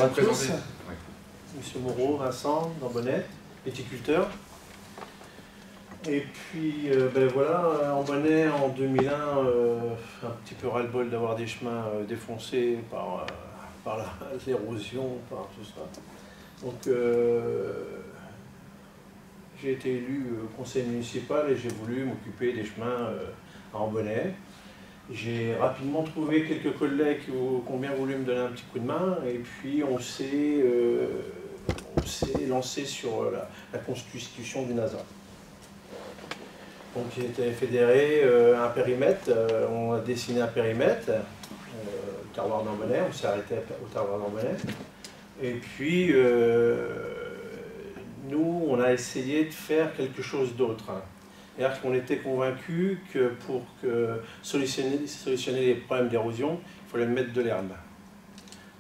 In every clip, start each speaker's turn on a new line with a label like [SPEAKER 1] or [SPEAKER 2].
[SPEAKER 1] Bonjour à tous.
[SPEAKER 2] Oui.
[SPEAKER 1] Monsieur Moreau, Vincent, d'Ambonnet, viticulteur. Et puis, voilà, Ambonnet en 2001, un petit peu ras-le-bol d'avoir des chemins défoncés par l'érosion, par tout ça. Donc, j'ai été élu conseil municipal et j'ai voulu m'occuper des chemins à Ambonnet. J'ai rapidement trouvé quelques collègues qui ont bien voulu me donner un petit coup de main, et puis on s'est lancé sur la constitution du NASA. Donc j'ai été fédéré un périmètre, on a dessiné un périmètre, au terroir d'Ambonnet, on s'est arrêté au terroir d'Ambonnet. Et puis nous, on a essayé de faire quelque chose d'autre. C'est-à-dire qu'on était convaincus que pour solutionner les problèmes d'érosion, il fallait mettre de l'herbe.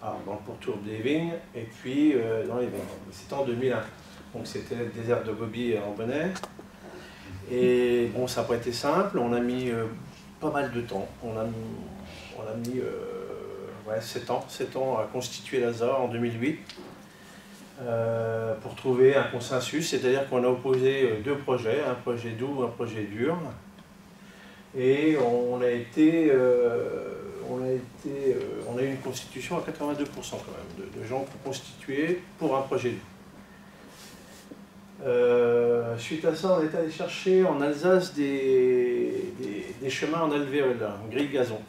[SPEAKER 1] Alors, dans le pourtour des vignes, et puis dans les vignes. C'était en 2001. Donc c'était le désert de Gobi à Ambonnet. Et bon, ça n'a pas été simple, on a mis pas mal de temps. On a mis 7 ans à constituer l'ASA en 2008. Pour trouver un consensus, c'est-à-dire qu'on a opposé deux projets, un projet doux, un projet dur, et on a eu une constitution à 82% quand même, de gens constitués pour un projet doux. Suite à ça, on est allé chercher en Alsace des chemins en alvéole, en grille gazon.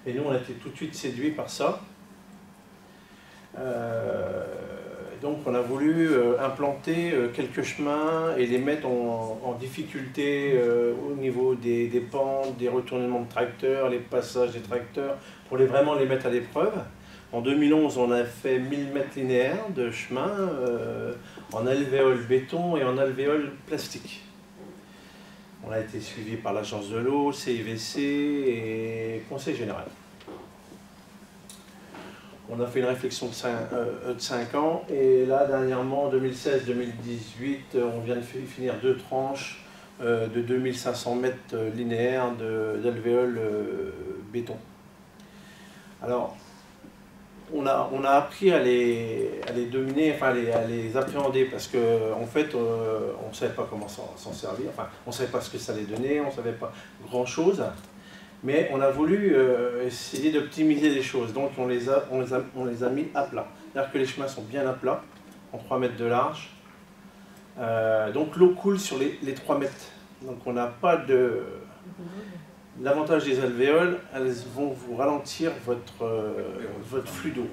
[SPEAKER 1] Et nous, on a été tout de suite séduits par ça. Donc on a voulu implanter quelques chemins et les mettre en difficulté au niveau des pentes, des retournements de tracteurs, les passages des tracteurs, pour vraiment les mettre à l'épreuve. En 2011, on a fait 1000 mètres linéaires de chemin en alvéole béton et en alvéole plastique. On a été suivi par l'Agence de l'eau, CIVC et Conseil général. On a fait une réflexion de 5 ans, et là, dernièrement, en 2016-2018, on vient de finir 2 tranches de 2500 mètres linéaires d'alvéole béton. Alors, on a appris à les dominer, enfin à les appréhender, parce qu'en fait, on ne savait pas comment s'en servir, enfin, on ne savait pas ce que ça allait donner, on ne savait pas grand-chose. Mais on a voulu essayer d'optimiser les choses, donc on les a mis à plat. C'est-à-dire que les chemins sont bien à plat, en 3 mètres de large. Donc l'eau coule sur les 3 mètres. Donc on n'a pas de... L'avantage des alvéoles, elles vont vous ralentir votre flux d'eau.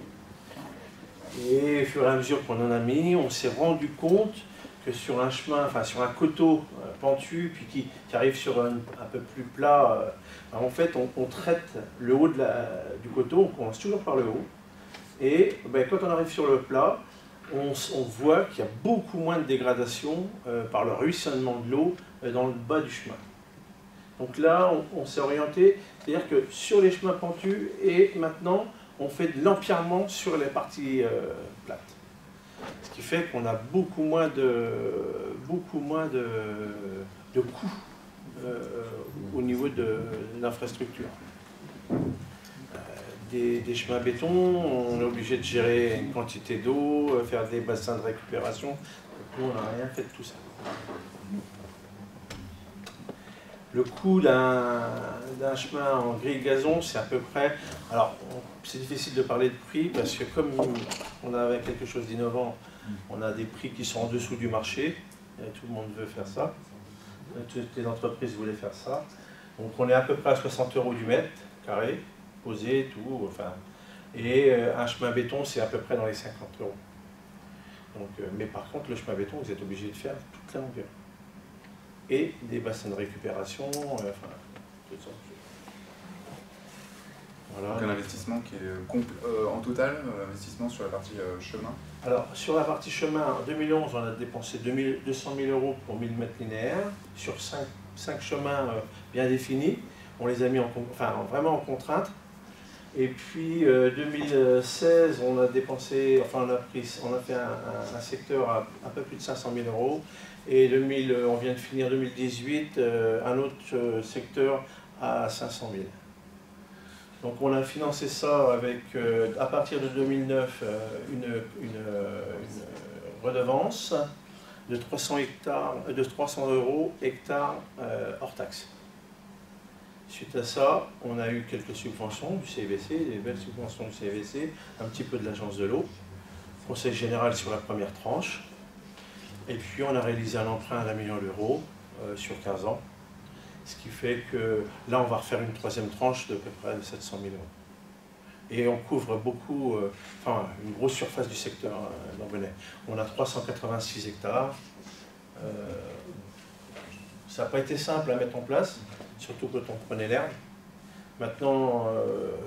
[SPEAKER 1] Et au fur et à mesure qu'on en a mis, on s'est rendu compte que sur un chemin, enfin sur un coteau pentu, puis qui arrive sur un peu plus plat, en fait on traite le haut du coteau, on commence toujours par le haut, et quand on arrive sur le plat, on voit qu'il y a beaucoup moins de dégradation par le ruissellement de l'eau dans le bas du chemin. Donc là on s'est orienté, c'est-à-dire que sur les chemins pentus, et maintenant on fait de l'empierrement sur les parties plates. Ce qui fait qu'on a beaucoup moins de coûts au niveau de l'infrastructure. Des chemins béton, on est obligé de gérer une quantité d'eau, faire des bassins de récupération. Nous, on n'a rien fait de tout ça. Le coût d'un chemin en grille gazon, c'est à peu près... Alors, c'est difficile de parler de prix, parce que comme on avait quelque chose d'innovant, on a des prix qui sont en dessous du marché, et tout le monde veut faire ça. Toutes les entreprises voulaient faire ça. Donc on est à peu près à 60 € du mètre carré, posé, tout. Enfin, et un chemin béton, c'est à peu près dans les 50 €. Donc, mais par contre, le chemin béton, vous êtes obligé de faire toute la longueur. Et des bassins de récupération, enfin, toutes sortes de choses. Voilà.
[SPEAKER 2] Donc un investissement qui est en total, investissement sur la partie chemin.
[SPEAKER 1] Alors, sur la partie chemin, en 2011, on a dépensé 200 000 € pour 1000 mètres linéaires, sur 5 chemins bien définis. On les a mis vraiment en contrainte. Et puis, 2016, on a dépensé, on a fait un secteur à un peu plus de 500 000 €. Et on vient de finir 2018, un autre secteur à 500 000. Donc on a financé ça avec, à partir de 2009, une redevance de 300 € hectare hors taxe. Suite à ça, on a eu quelques subventions du CVC, des belles subventions du CVC, un petit peu de l'agence de l'eau, conseil général sur la première tranche, et puis on a réalisé un emprunt d'1 million d'euros sur 15 ans, ce qui fait que là on va refaire une troisième tranche de peu près de 700 000 €. Et on couvre beaucoup, enfin une grosse surface du secteur d'Ambonnet. On a 386 hectares. Ça n'a pas été simple à mettre en place, surtout quand on prenait l'herbe. Maintenant,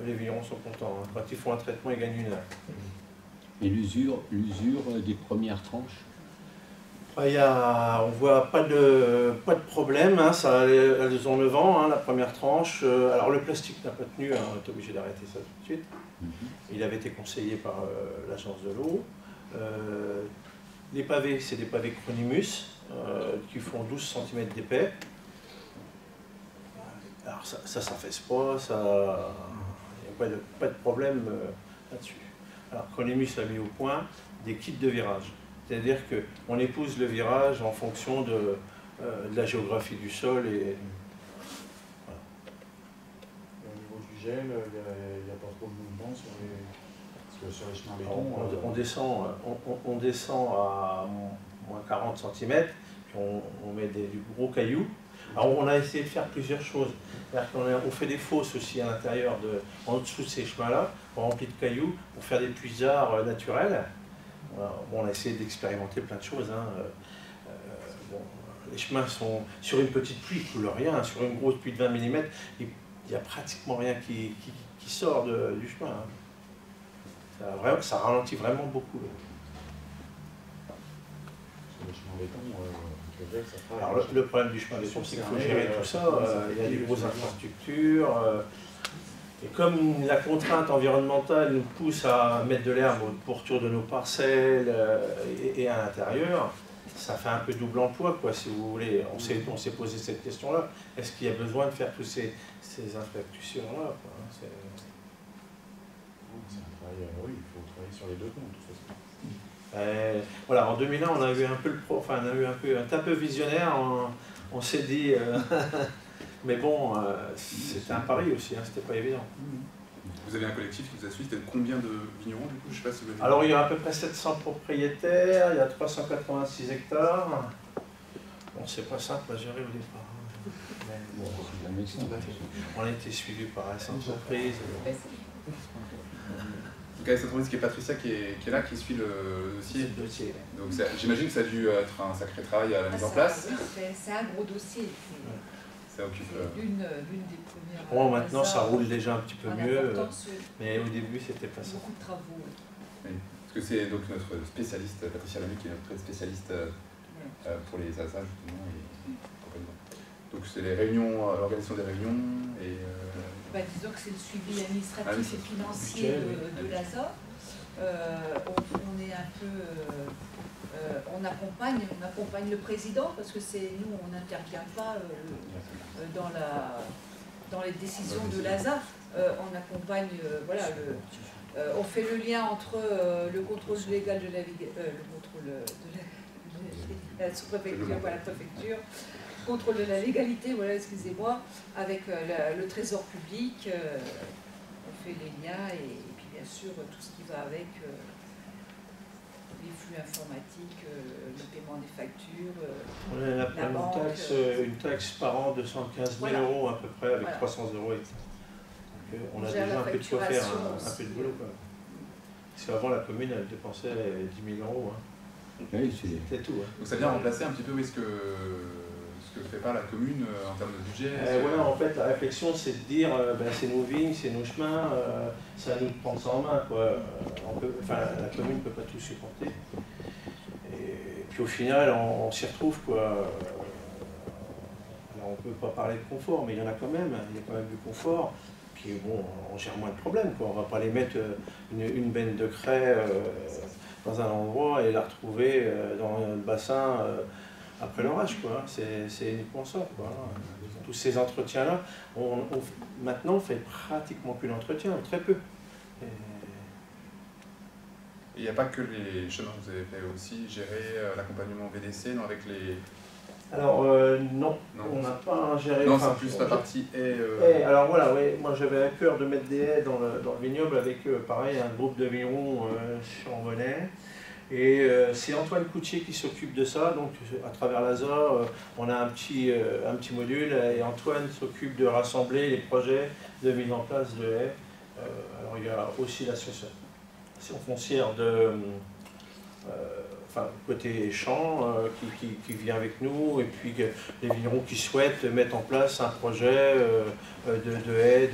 [SPEAKER 1] les vignerons sont contents. Quand ils font un traitement, ils gagnent 1 heure.
[SPEAKER 3] Et l'usure des premières tranches?
[SPEAKER 1] On ne voit pas de problème, hein, elles ont 9 ans, hein, la première tranche. Alors le plastique n'a pas tenu, hein, on est obligé d'arrêter ça tout de suite. Il avait été conseillé par l'agence de l'eau. Les pavés, c'est des pavés Chronimus qui font 12 cm d'épais. Alors ça s'affaisse pas, il n'y a pas de problème là-dessus. Alors Chronimus a mis au point des kits de virage. C'est-à-dire qu'on épouse le virage en fonction de la géographie du sol. Et, voilà.
[SPEAKER 4] Au niveau du gel, il n'y a pas trop de mouvement sur les chemins béton.
[SPEAKER 1] On descend à moins 40 cm, puis on met du gros cailloux. Alors on a essayé de faire plusieurs choses. On fait des fosses aussi à l'intérieur, en dessous de ces chemins-là, remplis de cailloux, pour faire des puisards naturels. Bon, on a essayé d'expérimenter plein de choses. Hein. Bon, les chemins sont sur une petite pluie, il ne coule rien. Sur une grosse pluie de 20 mm, il n'y a pratiquement rien qui sort du chemin. Hein. Ça ralentit vraiment beaucoup.
[SPEAKER 4] Sur les chemins béton,
[SPEAKER 1] alors, le problème du chemin béton, c'est qu'il faut gérer tout ça. Il y a des grosses infrastructures. Et comme la contrainte environnementale nous pousse à mettre de l'herbe au pourtour de nos parcelles et à l'intérieur, ça fait un peu double emploi, quoi, si vous voulez. On s'est posé cette question-là. Est-ce qu'il y a besoin de faire tous ces infrastructures-là?
[SPEAKER 4] Oui, il faut travailler sur les deux points, de toute façon.
[SPEAKER 1] Voilà, en 2001, on a eu un peu un peu visionnaire. On s'est dit... Mais bon, c'était un pari aussi, hein, c'était pas évident.
[SPEAKER 2] Vous avez un collectif qui vous a suivi, c'était combien de vignerons du coup? Je sais pas si vous avez...
[SPEAKER 1] Alors il y a à peu près 700 propriétaires, il y a 386 hectares. Bon, c'est pas simple à gérer au départ. Mais bon, on a été suivi par une entreprise.
[SPEAKER 2] Donc avec cette entreprise qui est Patricia qui est là, qui suit le dossier. Donc j'imagine que ça a dû être un sacré travail à la mise en place.
[SPEAKER 5] C'est un gros dossier.
[SPEAKER 2] Ça occupe.
[SPEAKER 5] L'une des premières.
[SPEAKER 1] Bon, maintenant ça roule déjà un petit peu mieux, mais au début c'était pas ça.
[SPEAKER 5] Beaucoup de travaux.
[SPEAKER 2] Oui, parce que c'est donc notre spécialiste, Patricia Lamy, qui est notre spécialiste pour les ASA justement. Donc c'est les réunions, l'organisation des réunions et.
[SPEAKER 5] Disons que c'est le suivi administratif et financier de l'ASA. On est un peu. On accompagne le président parce que nous, on n'intervient pas dans les décisions de l'ASA. On accompagne, voilà, on fait le lien entre le contrôle légal de la sous-préfecture, voilà, la préfecture, contrôle de la légalité, voilà, excusez-moi, avec le trésor public. On fait les liens et puis bien sûr tout ce qui va avec. Les flux informatiques, le paiement des factures,
[SPEAKER 1] on a
[SPEAKER 5] la banque,
[SPEAKER 1] une taxe par an de 115 000 € à peu près, avec 300 €. Donc, on a déjà un peu de quoi faire, un peu de boulot. Quoi. Parce qu'avant, la commune, elle dépensait 10 000 €. Hein.
[SPEAKER 3] Oui,
[SPEAKER 1] c'est tout. Hein.
[SPEAKER 2] Donc ça vient remplacer un petit peu ce que fait pas la commune en termes de budget.
[SPEAKER 1] Voilà, en fait, la réflexion, c'est de dire, c'est nos vignes, c'est nos chemins, c'est à nous de prendre ça en main. Quoi. La commune ne peut pas tout supporter. Et puis au final, on s'y retrouve. Quoi. Alors, on ne peut pas parler de confort, mais il y en a quand même. Il y a quand même du confort. Puis bon, on gère moins de problèmes. Quoi. On ne va pas les mettre une benne de craie dans un endroit et la retrouver dans le bassin. Après l'orage, quoi. C'est uniquement ça, quoi. tous ces entretiens-là. Maintenant, on fait pratiquement plus d'entretien, très peu.
[SPEAKER 2] Il n'y a pas que les chemins que vous avez fait aussi, gérer l'accompagnement VDC, non, avec les...
[SPEAKER 1] Alors, non, on n'a pas géré...
[SPEAKER 2] Non, c'est plus la partie
[SPEAKER 1] haies. Alors voilà, ouais, moi j'avais à cœur de mettre des haies dans le vignoble avec, pareil, un groupe de vignerons chambonnais. Et c'est Antoine Coutier qui s'occupe de ça, donc à travers l'ASA, on a un petit module, et Antoine s'occupe de rassembler les projets de mise en place de haies. Alors il y a aussi l'association foncière de... enfin, côté champ qui vient avec nous, et puis les vignerons qui souhaitent mettre en place un projet de haies,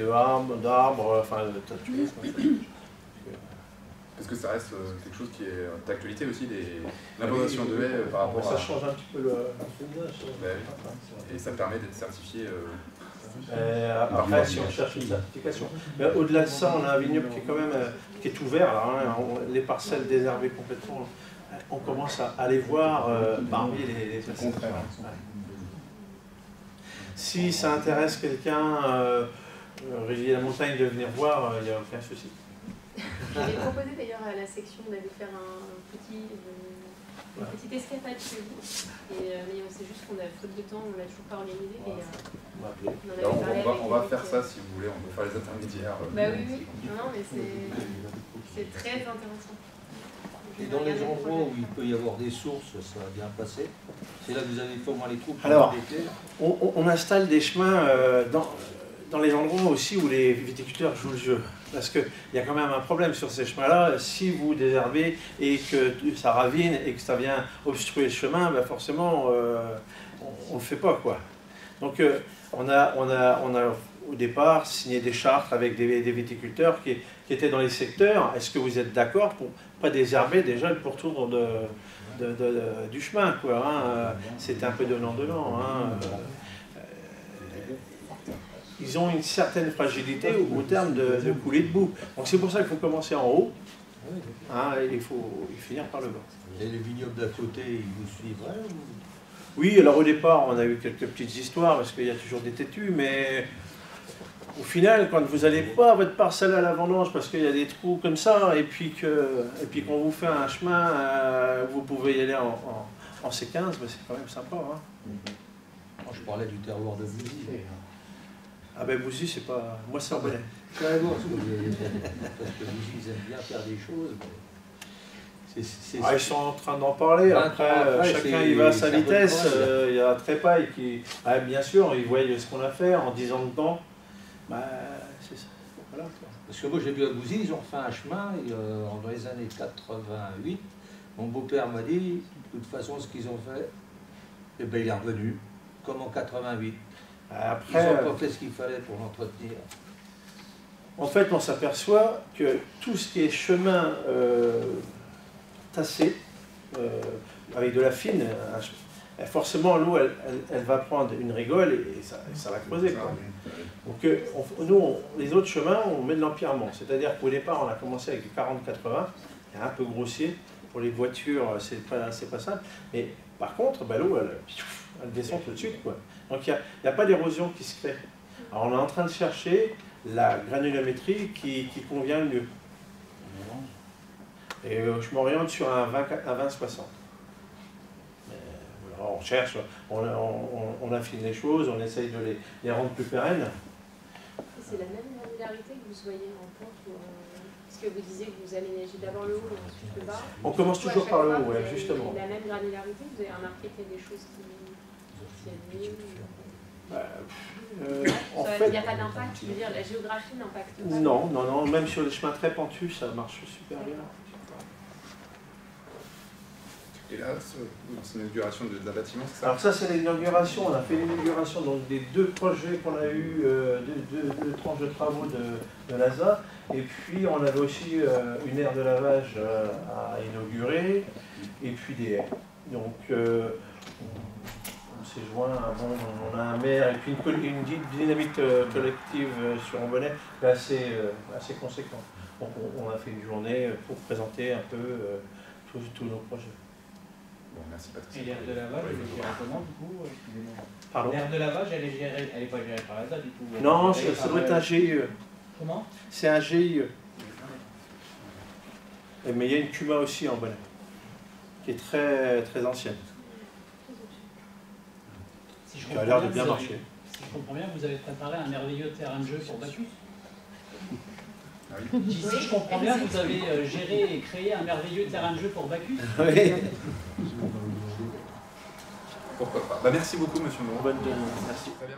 [SPEAKER 1] d'arbres, enfin de tas de choses comme ça.
[SPEAKER 2] Parce que ça reste quelque chose qui est d'actualité aussi, l'implantation de haies par rapport
[SPEAKER 1] ça
[SPEAKER 2] à...
[SPEAKER 1] Ça change un petit peu le paysage.
[SPEAKER 2] Et ça permet d'être certifié...
[SPEAKER 1] après, si on cherche une certification. Mais au-delà de ça, on a un vignoble qui est quand même qui est ouvert. Là, hein, les parcelles désherbées complètement, on commence à les voir parmi les contraires. Ouais. Si ça intéresse quelqu'un, Rivière-la-Montagne, de venir voir, il n'y a aucun souci.
[SPEAKER 6] J'avais proposé d'ailleurs à la section d'aller faire une petite escapade chez vous. Mais c'est juste qu'on a faute de temps, on l'a toujours pas organisé.
[SPEAKER 2] On va faire ça si vous voulez, on peut faire les intermédiaires.
[SPEAKER 6] Bah oui. Non, mais c'est très intéressant.
[SPEAKER 4] Et dans les endroits où il peut y avoir des sources, ça va bien passer. C'est là que vous avez fait au moins les troupes.
[SPEAKER 1] Alors, on installe des chemins dans les endroits aussi où les viticulteurs jouent le jeu. Parce qu'il y a quand même un problème sur ces chemins-là. Si vous désherbez et que ça ravine et que ça vient obstruer le chemin, ben forcément, on ne le fait pas, quoi. Donc, on a au départ signé des chartes avec des viticulteurs qui étaient dans les secteurs. Est-ce que vous êtes d'accord pour ne pas désherber déjà le pourtour du chemin, quoi, hein. C'est un peu donnant-donnant. Hein. Ils ont une certaine fragilité au terme de couler de boue. Donc c'est pour ça qu'il faut commencer en haut, hein, et il faut finir par le bas.
[SPEAKER 4] Et les vignobles d'à côté, ils vous suivraient ou...
[SPEAKER 1] Oui, alors au départ, on a eu quelques petites histoires, parce qu'il y a toujours des têtus, mais au final, quand vous n'allez pas à votre parcelle à la vendange, parce qu'il y a des trous comme ça, et puis qu'on vous fait un chemin, vous pouvez y aller en C15, ben c'est quand même sympa. Hein.
[SPEAKER 4] Moi, je parlais du terroir de Bouzy.
[SPEAKER 1] Ah ben Bouzy, c'est pas... Moi, c'est en bonnet.
[SPEAKER 4] Je vais voir, parce que Bouzy, ils aiment bien faire des choses.
[SPEAKER 1] Ils sont en train d'en parler. Après chacun y va à sa vitesse. Il y a Trépaille qui... Ah, bien sûr, ils voient ce qu'on a fait en 10 ans de temps. Bah, c'est ça. Voilà,
[SPEAKER 4] parce que moi, j'ai vu à Bouzy, ils ont fait un chemin dans les années 88. Mon beau-père m'a dit, de toute façon, ce qu'ils ont fait, eh ben, il est revenu, comme en 88.
[SPEAKER 1] Après,
[SPEAKER 4] ils n'ont pas fait ce qu'il fallait pour l'entretenir.
[SPEAKER 1] En fait, on s'aperçoit que tout ce qui est chemin tassé, avec de la fine, forcément l'eau, elle va prendre une rigole et ça va creuser, quoi. Donc nous, les autres chemins, on met de l'empierrement. C'est-à-dire qu'au départ, on a commencé avec du 40-80, qui est un peu grossier. Pour les voitures, c'est pas simple. Mais par contre, bah, l'eau, elle descend tout de suite, quoi. Donc il n'y a pas d'érosion qui se crée. Alors on est en train de chercher la granulométrie qui convient le mieux. Et je m'oriente sur un 20-60. Voilà, on cherche, on affine les choses, on essaye de les rendre plus pérennes.
[SPEAKER 6] C'est la même granularité que vous voyez en pente parce que vous disiez que vous aménagez d'abord le haut et ensuite le bas.
[SPEAKER 1] On commence toujours par le haut, ouais, justement.
[SPEAKER 6] La même granularité, vous avez remarqué qu'il y a des choses qui
[SPEAKER 1] en fait,
[SPEAKER 6] il n'y a pas d'impact, je veux dire, la géographie n'impacte pas.
[SPEAKER 1] Non, même sur les chemins très pentus, ça marche super bien.
[SPEAKER 2] Et là, c'est l'inauguration d'un bâtiment, c'est ça?
[SPEAKER 1] Alors ça, c'est l'inauguration. On a fait l'inauguration des deux projets qu'on a eu, deux tranches de travaux de l'ASA. Et puis, on avait aussi une aire de lavage à inaugurer, et puis des haies. Donc, on s'est joint, on a un maire, et puis une dynamique collective sur Ambonnet assez conséquente. Donc, on a fait une journée pour présenter un peu tous nos projets.
[SPEAKER 2] Bon, merci Patricia.
[SPEAKER 7] Et l'aire de lavage, elle est gérée comment du coup? Excusez-moi.
[SPEAKER 1] Pardon?
[SPEAKER 7] L'aire de lavage, elle est pas gérée par l'ASA du tout.
[SPEAKER 1] Non,
[SPEAKER 7] Elle est
[SPEAKER 1] ça
[SPEAKER 7] par,
[SPEAKER 1] doit être un GIE.
[SPEAKER 7] Comment?
[SPEAKER 1] C'est un GIE. Mais il y a une CUMA aussi en bonnet, qui est très, très ancienne,
[SPEAKER 8] Si je
[SPEAKER 1] qui a l'air de
[SPEAKER 8] comprends
[SPEAKER 1] bien
[SPEAKER 8] vous
[SPEAKER 1] marcher.
[SPEAKER 8] Si je comprends bien, vous avez préparé un merveilleux terrain de jeu pour Bacchus.
[SPEAKER 2] Ah oui.
[SPEAKER 8] Si je comprends bien, vous avez géré et créé un merveilleux terrain de jeu pour Bacchus.
[SPEAKER 1] Oui.
[SPEAKER 2] Pourquoi pas. Bah, merci beaucoup, monsieur Moreau.
[SPEAKER 1] Merci.
[SPEAKER 2] Très bien.